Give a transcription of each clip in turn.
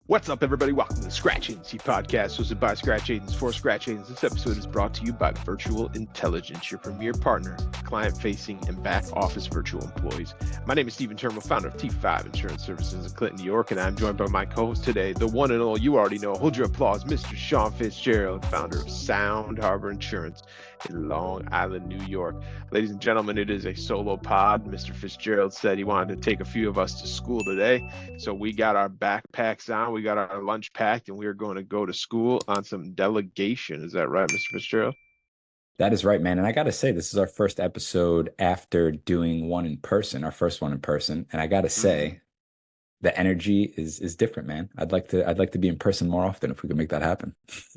What's up, everybody? Welcome to the Scratch Agency podcast, hosted by Scratch Agents for Scratch Agents. This episode is brought to you by Virtual Intelligence, your premier partner, client-facing and back-office virtual employees. My name is Turnbull, founder of T5 Insurance Services in Clinton, New York, and I'm joined by my co-host today, the one and all you already know. Hold your applause, Mr. Shawn Fitzgerald, founder of Sound Harbor Insurance in Long Island, New York. Ladies and gentlemen, it is a solo pod. Mr. Fitzgerald said he wanted to take a few of us to school today, so we got our backpacks on. We got our lunch packed, and we are going to go to school on some delegation. Is that right, Mr. Fitzgerald? That is right, man. And I got to say, this is our first episode after doing one in person, our first one in person. And I got to say, the energy is different, man. I'd like to be in person more often if we could make that happen.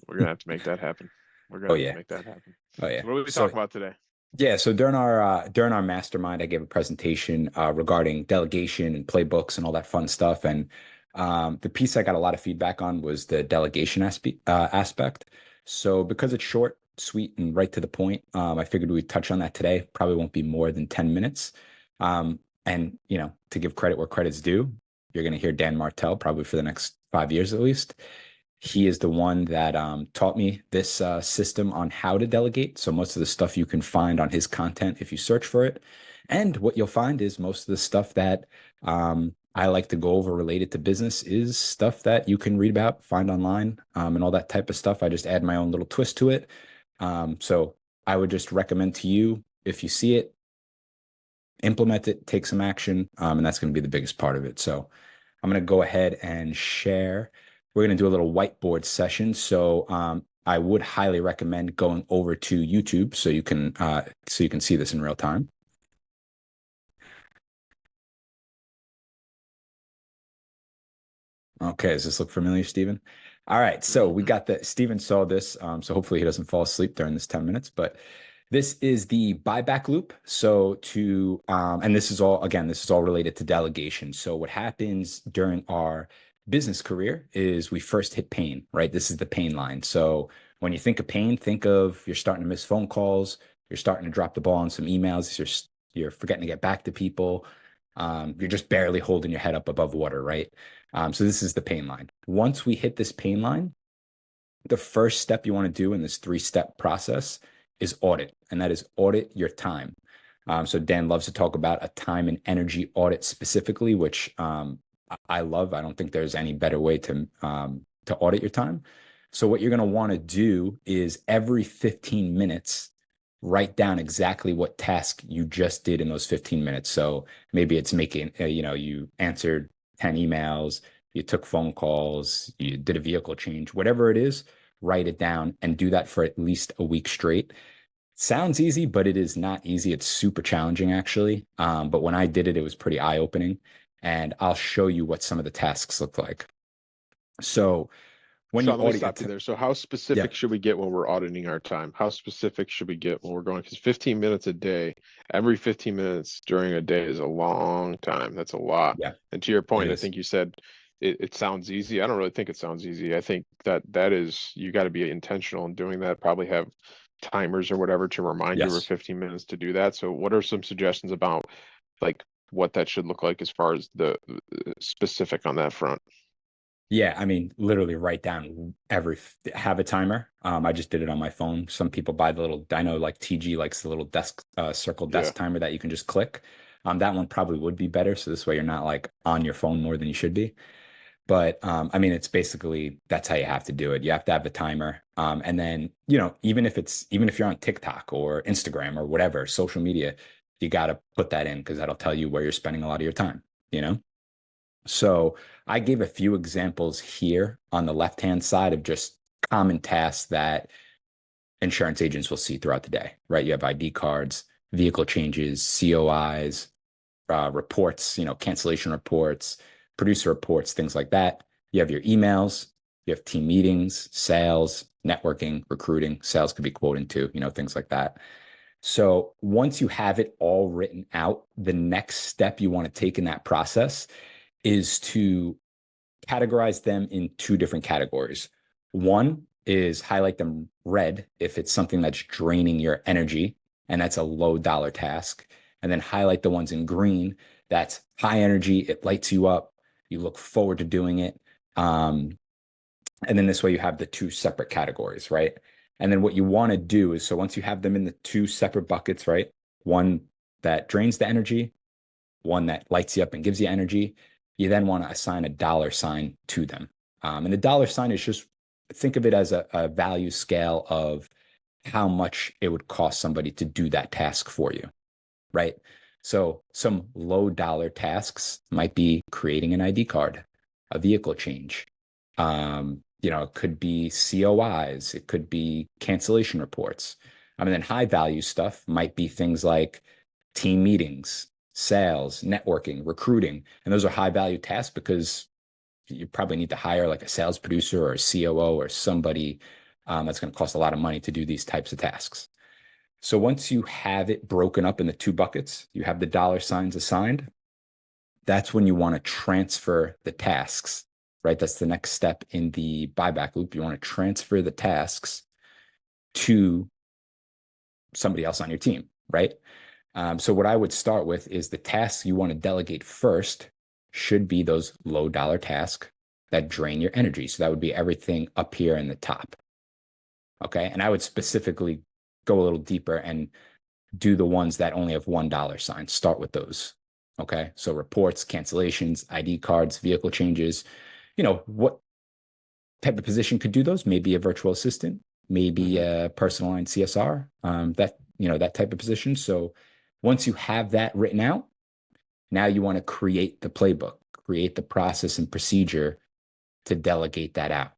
We're gonna have to make that happen. We're gonna have to make that happen. Oh yeah. So what are we talking about today? Yeah, so during our mastermind, I gave a presentation regarding delegation and playbooks and all that fun stuff. And the piece I got a lot of feedback on was the delegation aspect. So because it's short, sweet, and right to the point, I figured we'd touch on that today. Probably won't be more than 10 minutes. And to give credit where credit's due, you're going to hear Dan Martell probably for the next 5 years at least. He is the one that taught me this system on how to delegate. So most of the stuff you can find on his content if you search for it. And what you'll find is most of the stuff that I like to go over related to business is stuff that you can read about, find online, and all that type of stuff. I just add my own little twist to it. So I would just recommend to you, if you see it, implement it, take some action, and that's going to be the biggest part of it. So I'm going to go ahead and share. We're going to do a little whiteboard session. So I would highly recommend going over to YouTube so you can see this in real time. Okay, does this look familiar, Stephen? All right, so we got Stephen saw this, so hopefully he doesn't fall asleep during this 10 minutes, but this is the buyback loop. So and this is all related to delegation. So what happens during our business career is we first hit pain, right? This is the pain line. So when you think of pain, think of you're starting to miss phone calls, you're starting to drop the ball on some emails, you're forgetting to get back to people, you're just barely holding your head up above water, right? So this is the pain line. Once we hit this pain line, the first step you want to do in this 3-step process is audit, and that is audit your time. So Dan loves to talk about a time and energy audit specifically, which I love. I don't think there's any better way to audit your time. So what you're going to want to do is every 15 minutes, write down exactly what task you just did in those 15 minutes. So maybe it's making, you answered 10 emails, you took phone calls, you did a vehicle change, whatever it is, write it down and do that for at least a week straight. Sounds easy, but it is not easy. It's super challenging, actually. But when I did it, it was pretty eye-opening. And I'll show you what some of the tasks look like. So when you let me stop you there. So how specific should we get when we're auditing our time? How specific should we get when we're going? Because 15 minutes a day, every 15 minutes during a day is a long time. That's a lot. Yeah. And to your point, I think you said it sounds easy. I don't really think it sounds easy. I think that is, you got to be intentional in doing that. Probably have timers or whatever to remind you every 15 minutes to do that. So what are some suggestions about like what that should look like as far as the specific on that front? Yeah, I mean, literally write down have a timer. I just did it on my phone. Some people buy the little, I know like TG likes the little desk circle desk timer that you can just click. That one probably would be better. So this way you're not like on your phone more than you should be. But I mean, it's basically, that's how you have to do it. You have to have the timer. And then, even if you're on TikTok or Instagram or whatever, social media, you got to put that in because that'll tell you where you're spending a lot of your time, So I gave a few examples here on the left-hand side of just common tasks that insurance agents will see throughout the day, right? You have ID cards, vehicle changes, COIs, reports, cancellation reports, producer reports, things like that. You have your emails, you have team meetings, sales, networking, recruiting. Sales could be quoting too, things like that. So once you have it all written out, the next step you want to take in that process is to categorize them in 2 different categories. One is highlight them red if it's something that's draining your energy, and that's a low dollar task. And then highlight the ones in green, that's high energy, it lights you up, you look forward to doing it, Um, and then this way you have the two separate categories, right? And then what you want to do is, so once you have them in the two separate buckets, right? One that drains the energy, one that lights you up and gives you energy, you then want to assign a dollar sign to them. And the dollar sign is just, think of it as a value scale of how much it would cost somebody to do that task for you, right? So some low dollar tasks might be creating an ID card, a vehicle change. It could be COIs, it could be cancellation reports. I mean, then high value stuff might be things like team meetings, sales, networking, recruiting. And those are high value tasks because you probably need to hire like a sales producer or a COO or somebody that's going to cost a lot of money to do these types of tasks. So once you have it broken up into two buckets, you have the dollar signs assigned. That's when you want to transfer the tasks, right? That's the next step in the buyback loop. You want to transfer the tasks to somebody else on your team, right? So what I would start with is the tasks you want to delegate first should be those low dollar tasks that drain your energy. So that would be everything up here in the top. Okay. And I would specifically go a little deeper and do the ones that only have $1 sign. Start with those. Okay. So reports, cancellations, ID cards, vehicle changes. What type of position could do those? Maybe a virtual assistant, maybe a personal line CSR, that type of position. So once you have that written out, now you want to create the playbook, create the process and procedure to delegate that out.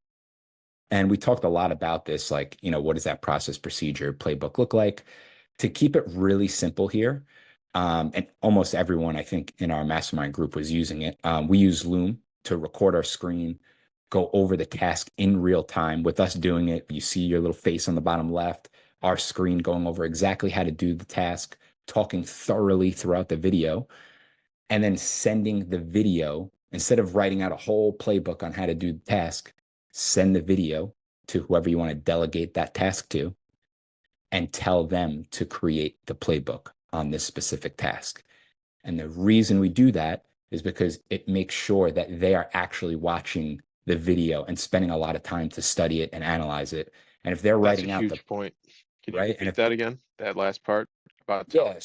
And we talked a lot about this, like, what does that process, procedure, playbook look like? To keep it really simple here, and almost everyone, I think, in our mastermind group was using it. We use Loom to record our screen, go over the task in real time. With us doing it, you see your little face on the bottom left, our screen going over exactly how to do the task, talking thoroughly throughout the video, and then sending the video instead of writing out a whole playbook on how to do the task. Send the video to whoever you want to delegate that task to and tell them to create the playbook on this specific task. And the reason we do that is because it makes sure that they are actually watching the video and spending a lot of time to study it and analyze it. And if they're That's a writing out huge point. Can you right, and repeat if that again? That last part about yeah,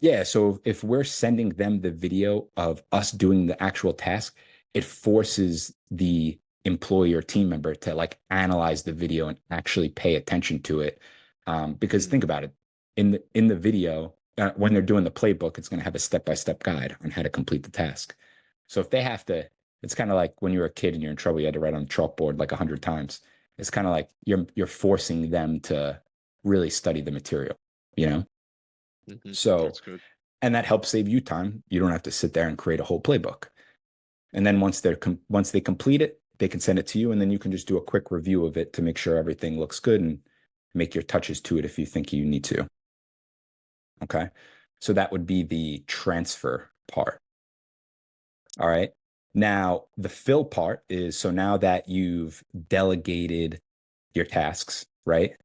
telling. so if we're sending them the video of us doing the actual task, it forces the employee or team member to like analyze the video and actually pay attention to it. Because think about it, in the video, when they're doing the playbook, it's going to have a step-by-step guide on how to complete the task. So if they have to, it's kind of like when you were a kid and you're in trouble, you had to write on the chalkboard like 100 times. It's kind of like you're forcing them to really study the material, you know? So, That's good. and that helps save you time. You don't have to sit there and create a whole playbook. And then once they complete it, they can send it to you, and then you can just do a quick review of it to make sure everything looks good and make your touches to it if you think you need to. Okay, so that would be the transfer part. All right. Now the fill part is, so now that you've delegated your tasks, right?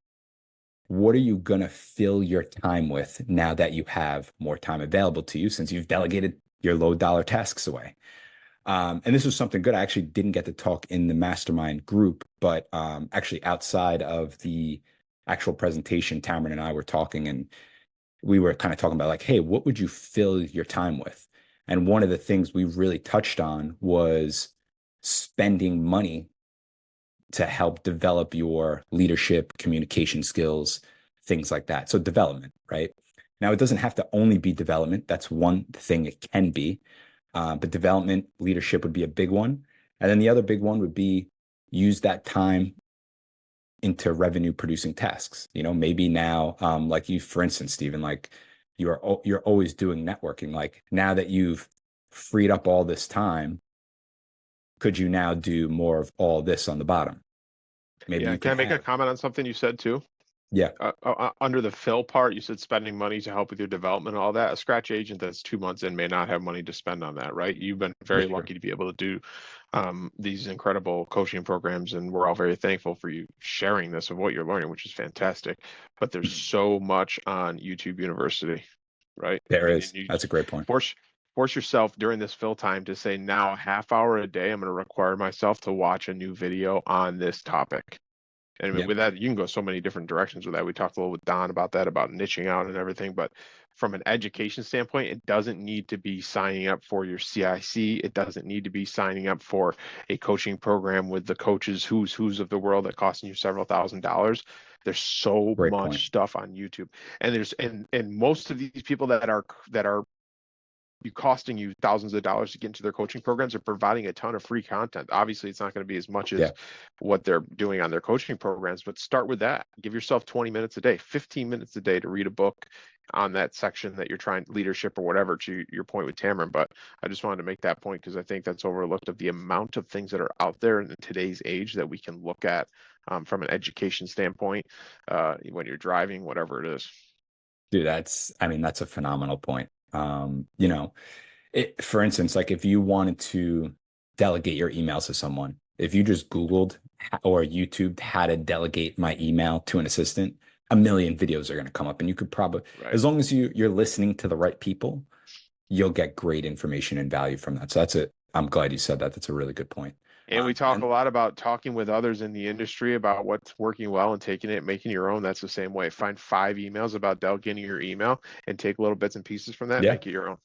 What are you going to fill your time with now that you have more time available to you since you've delegated your low dollar tasks away? And this was something good. I actually didn't get to talk in the mastermind group, but actually outside of the actual presentation, Tamron and I were talking, and we were kind of talking about like, hey, what would you fill your time with? And one of the things we really touched on was spending money to help develop your leadership, communication skills, things like that. So development, right? Now, it doesn't have to only be development. That's one thing it can be. But development, leadership would be a big one. And then the other big one would be use that time into revenue producing tasks. Maybe now, like you, for instance, Stephen, like you're always doing networking. Like now that you've freed up all this time, could you now do more of all this on the bottom? Maybe Yeah. you Can could I make a have, comment on something you said too? yeah, Under the fill part, you said spending money to help with your development and all that. A scratch agent that's 2 months in may not have money to spend on that, right? You've been very that's true. lucky to be able to do these incredible coaching programs, and we're all very thankful for you sharing this of what you're learning, which is fantastic. But there's so much on YouTube University, right? There And is. you That's a great point. force force yourself during this fill time to say, now a half hour a day, I'm going to require myself to watch a new video on this topic. And I mean, Yep. with that, you can go so many different directions with that. We talked a little with Don about that, about niching out and everything. But from an education standpoint, it doesn't need to be signing up for your CIC. It doesn't need to be signing up for a coaching program with the coaches who's of the world that costing you several $1,000s. There's so Great point. much stuff on YouTube, and most of these people that are be costing you thousands of dollars to get into their coaching programs are providing a ton of free content. Obviously, it's not going to be as much as what they're doing on their coaching programs, but start with that. Give yourself 20 minutes a day, 15 minutes a day to read a book on that section that you're trying, leadership or whatever, to your point with Tamron. But I just wanted to make that point because I think that's overlooked, of the amount of things that are out there in today's age that we can look at from an education standpoint when you're driving, whatever it is. Dude, that's a phenomenal point. You know, for instance, like if you wanted to delegate your emails to someone, if you just Googled or YouTubed how to delegate my email to an assistant, a million videos are going to come up, and you could probably, Right. as long as you're listening to the right people, you'll get great information and value from that. So I'm glad you said that. That's a really good point. And we talk a lot about talking with others in the industry about what's working well and taking it, making your own. That's the same way. Find 5 emails about delegating your email and take little bits and pieces from that and make it your own.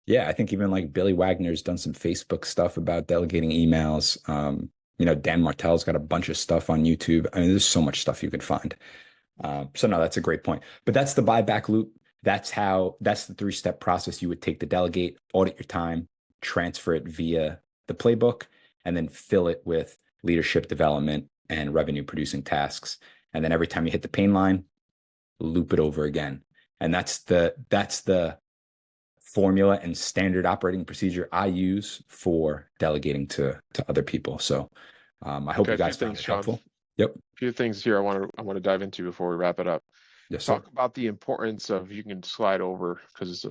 Yeah, I think even like Billy Wagner's done some Facebook stuff about delegating emails. You know, Dan Martell's got a bunch of stuff on YouTube. I mean, there's so much stuff you could find. So no, that's a great point. But that's the buyback loop. That's the 3-step process you would take to delegate, audit your time, transfer it via the playbook, and then fill it with leadership development and revenue producing tasks. And then every time you hit the pain line, loop it over again. And that's the formula and standard operating procedure I use for delegating to other people. So I hope you guys found it helpful. Yep. A few things here I want to dive into before we wrap it up. Yes, Talk sir. about the importance of, you can slide over because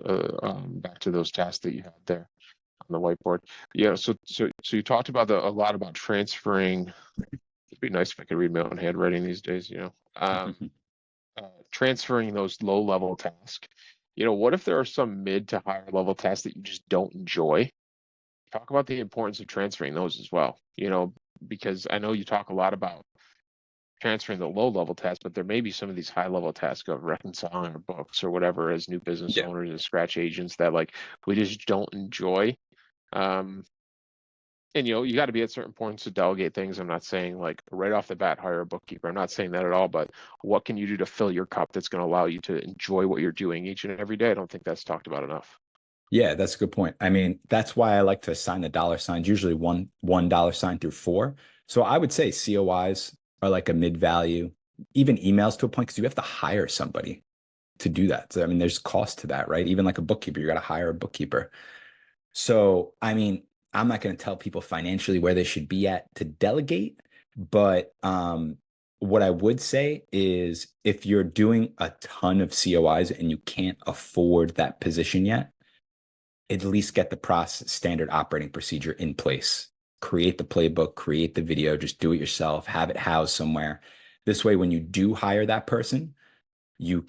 back to those tasks that you had there on the whiteboard. Yeah, so you talked about a lot about transferring. It'd be nice if I could read my own handwriting these days, transferring those low level tasks. What if there are some mid to higher level tasks that you just don't enjoy? Talk about the importance of transferring those as well, because I know you talk a lot about transferring the low level tasks, but there may be some of these high level tasks of reconciling our books or whatever as new business owners and scratch agents that like we just don't enjoy. And you got to be at certain points to delegate things. I'm not saying like right off the bat hire a bookkeeper. I'm not saying that at all. But what can you do to fill your cup that's going to allow you to enjoy what you're doing each and every day? I don't think that's talked about enough. Yeah, that's a good point. I mean, that's why I like to assign the dollar signs, usually one dollar sign through 4. So I would say COIs are like a mid value, even emails to a point, because you have to hire somebody to do that. So I mean, there's cost to that, right? Even like a bookkeeper, you got to hire a bookkeeper. So I mean, I'm not going to tell people financially where they should be at to delegate, but what I would say is if you're doing a ton of COIs and you can't afford that position yet, at least get the process standard operating procedure in place. Create the playbook, create the video, just do it yourself, have it housed somewhere. This way, when you do hire that person, you'll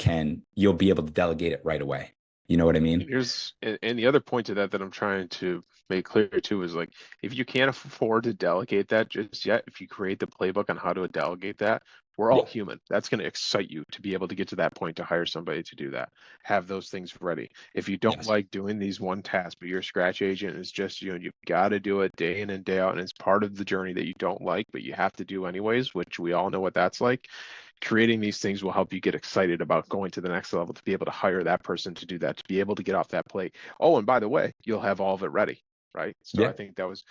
be able to delegate it right away. You know what I mean? And the other point to that I'm trying to make clear too is like, if you can't afford to delegate that just yet, if you create the playbook on how to delegate that, we're all human. That's going to excite you to be able to get to that point to hire somebody to do that. Have those things ready. If you don't like doing these one task, but you're a scratch agent, it's just you got to do it day in and day out, and it's part of the journey that you don't like, but you have to do anyways, which we all know what that's like. Creating these things will help you get excited about going to the next level, to be able to hire that person to do that, to be able to get off that plate. Oh, and by the way, you'll have all of it ready, right? So I think that was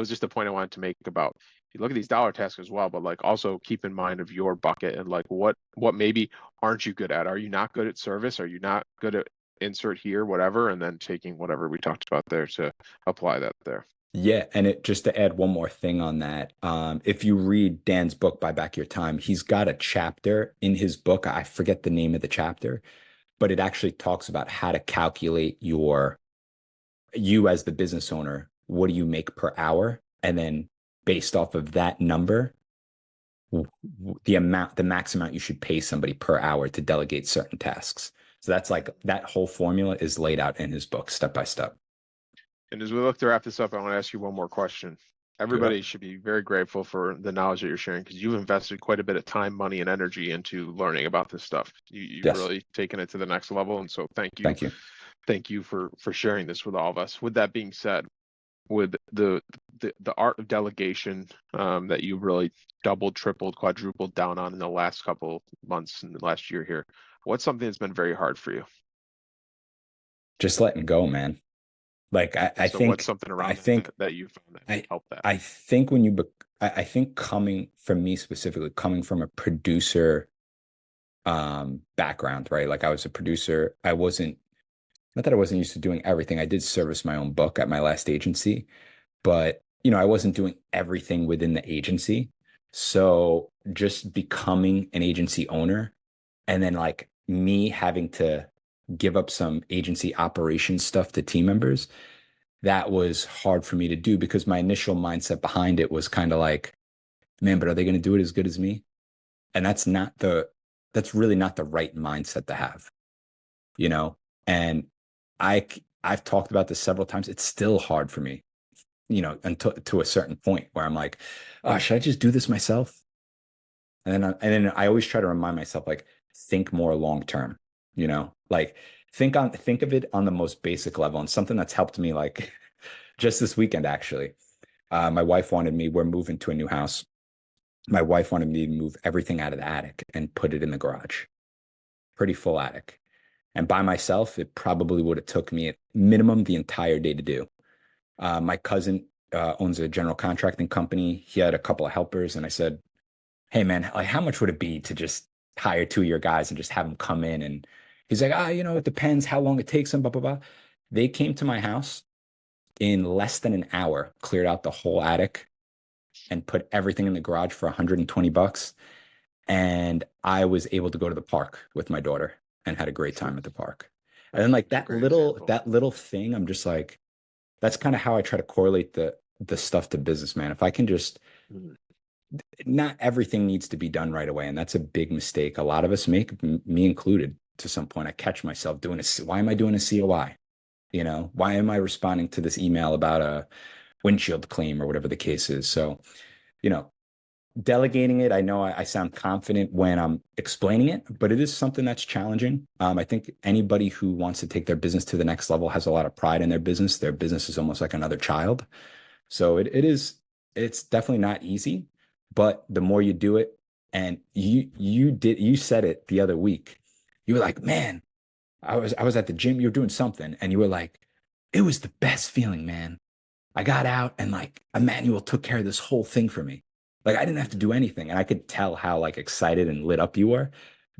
just the point I wanted to make about, you look at these dollar tasks as well, but like also keep in mind of your bucket and like what maybe aren't you good at? Are you not good at service? Are you not good at insert here, whatever, and then taking whatever we talked about there to apply that there. Yeah, and just to add one more thing on that, if you read Dan's book, Buy Back Your Time, he's got a chapter in his book. I forget the name of the chapter, but it actually talks about how to calculate you as the business owner. What do you make per hour? And then based off of that number, the max amount you should pay somebody per hour to delegate certain tasks. So that's like that whole formula is laid out in his book step by step. And as we look to wrap this up, I want to ask you one more question. Good up. Everybody should be very grateful for the knowledge that you're sharing because you've invested quite a bit of time, money, and energy into learning about this stuff. You've Yes. really taken it to the next level. And so thank you. Thank you. Thank you for sharing this with all of us. With that being said, with the art of delegation that you really doubled, tripled, quadrupled down on in the last couple months in the last year here, what's something that's been very hard for you? Just letting go, man. Like I So what's think something I around think that you found that I helped that? I think when you I think coming from me specifically, coming from a producer background, right? Like I was a producer. I wasn't not that I wasn't used to doing everything. I did service my own book at my last agency, but I wasn't doing everything within the agency. So just becoming an agency owner and then like me having to give up some agency operations stuff to team members, that was hard for me to do because my initial mindset behind it was kind of like, man, but are they going to do it as good as me? And that's really not the right mindset to have, you know? And I, I've talked about this several times. It's still hard for me, until to a certain point where I'm like, oh, should I just do this myself? And then I always try to remind myself, like, think more long term, like think of it on the most basic level. And something that's helped me, like, just this weekend, actually, my wife wanted me, we're moving to a new house. My wife wanted me to move everything out of the attic and put it in the garage, pretty full attic. And by myself, it probably would have took me at minimum the entire day to do. My cousin owns a general contracting company. He had a couple of helpers, and I said, "Hey, man, like, how much would it be to just hire two of your guys and just have them come in?" And he's like, it depends how long it takes them, blah, blah, blah. They came to my house in less than an hour, cleared out the whole attic and put everything in the garage for $120. And I was able to go to the park with my daughter and had a great time at the park. And then like It's a great example. that little thing, I'm just like, that's kind of how I try to correlate the stuff to business, man. If I can just Mhm. not everything needs to be done right away, and that's a big mistake a lot of us make, me included. To some point, I catch myself doing a. Why am I doing a COI? Why am I responding to this email about a windshield claim or whatever the case is? So, you know, delegating it, I know I sound confident when I'm explaining it, but it is something that's challenging. I think anybody who wants to take their business to the next level has a lot of pride in their business. Their business is almost like another child. So it's definitely not easy, but the more you do it, and you said it the other week. You were like, man, I was at the gym, you were doing something, and you were like, it was the best feeling, man. I got out and like Emmanuel took care of this whole thing for me. Like I didn't have to do anything. And I could tell how like excited and lit up you were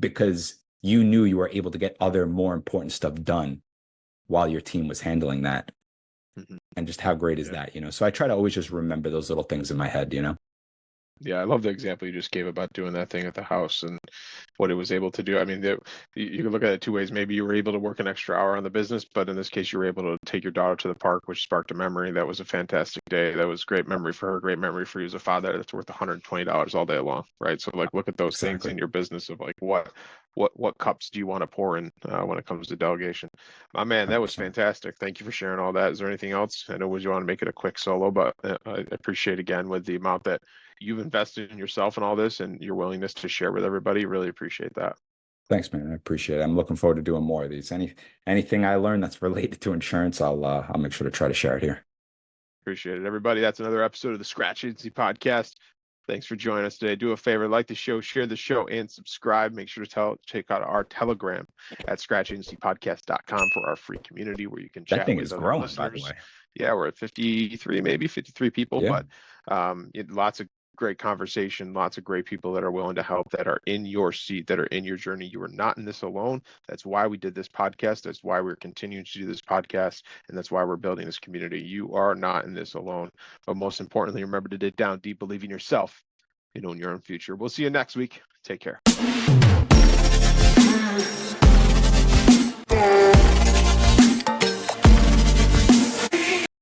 because you knew you were able to get other more important stuff done while your team was handling that. Mhm. And just how great is Yeah. that? So I try to always just remember those little things in my head. Yeah, I love the example you just gave about doing that thing at the house and what it was able to do. I mean, you can look at it two ways. Maybe you were able to work an extra hour on the business, but in this case, you were able to take your daughter to the park, which sparked a memory. That was a fantastic day. That was great memory for her, great memory for you as a father. That's worth $120 all day long, right? So, like, look at those things Exactly. in your business of like what cups do you want to pour in when it comes to delegation? My man, that was 100%. fantastic. Thank you for sharing all that. Is there anything else? I know you want to make it a quick solo, but I appreciate again with the amount that you've invested in yourself and all this and your willingness to share with everybody. Really appreciate that. Thanks, man. I appreciate it. I'm looking forward to doing more of these. Anything I learn that's related to insurance, I'll make sure to try to share it here. Appreciate it, everybody. That's another episode of the Scratch Agency Podcast. Thanks for joining us today. Do a favor, like the show, share the show, and subscribe. Make sure to check out our Telegram at scratchagencypodcast.com for our free community where you can That chat thing with is other growing, by the listeners. way. Yeah, we're at 53, maybe 53 people, Yeah. but lots of great conversation, lots of great people that are willing to help, that are in your seat, that are in your journey. You are not in this alone. That's why we did this podcast. That's why we're continuing to do this podcast. And that's why we're building this community. You are not in this alone. But most importantly, remember to dig down deep, believe in yourself, in your own future. We'll see you next week. Take care.